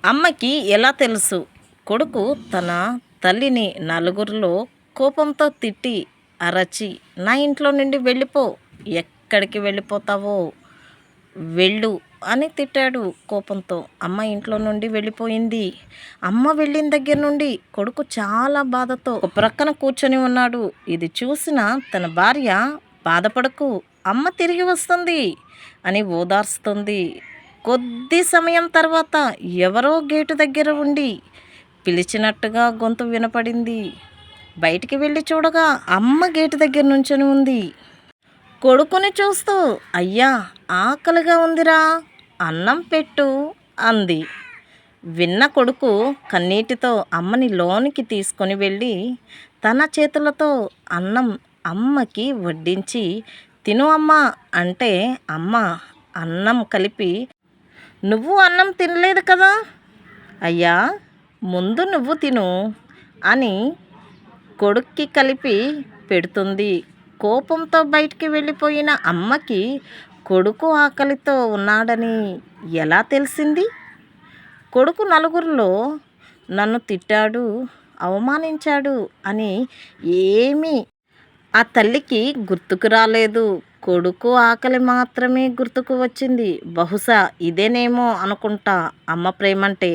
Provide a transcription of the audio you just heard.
అమ్మకి ఎలా తెలుసు కొడుకు తన తల్లిని నలుగురిలో కోపంతో తిట్టి అరచి నా ఇంట్లో నుండి వెళ్ళిపో, ఎక్కడికి వెళ్ళిపోతావో వెళ్ళు అని తిట్టాడు కోపంతో. అమ్మ ఇంట్లో నుండి వెళ్ళిపోయింది. అమ్మ వెళ్ళిన దగ్గర నుండి కొడుకు చాలా బాధతో ఒక ప్రక్కన కూర్చొని ఉన్నాడు. ఇది చూసిన తన భార్య, బాధపడకు, అమ్మ తిరిగి వస్తుంది అని ఓదార్స్తుంది. కొద్ది సమయం తర్వాత ఎవరో గేటు దగ్గర ఉండి పిలిచినట్టుగా గొంతు వినపడింది. బయటికి వెళ్ళి చూడగా అమ్మ గేటు దగ్గర నుంచొని ఉంది. కొడుకుని చూస్తూ, అయ్యా, ఆకలిగా ఉందిరా, అన్నం పెట్టు అంది. విన్న కొడుకు కన్నీటితో అమ్మని లోనికి తీసుకొని వెళ్ళి తన చేతులతో అన్నం అమ్మకి వడ్డించి తిను అమ్మా అంటే అమ్మ అన్నం కలిపి, నువ్వు అన్నం తినలేదు కదా అయ్యా, ముందు నువ్వు తిను అని కొడుక్కి కలిపి పెడుతుంది. కోపంతో బయటికి వెళ్ళిపోయిన అమ్మకి కొడుకు ఆకలితో ఉన్నాడని ఎలా తెలిసింది? కొడుకు నలుగురిలో నన్ను తిట్టాడు, అవమానించాడు అని ఏమీ ఆ తల్లికి గుర్తుకు రాలేదు. కొడుకు ఆకలి మాత్రమే గుర్తుకు వచ్చింది. బహుశా ఇదేనేమో అనుకుంటా అమ్మ ప్రేమంటే.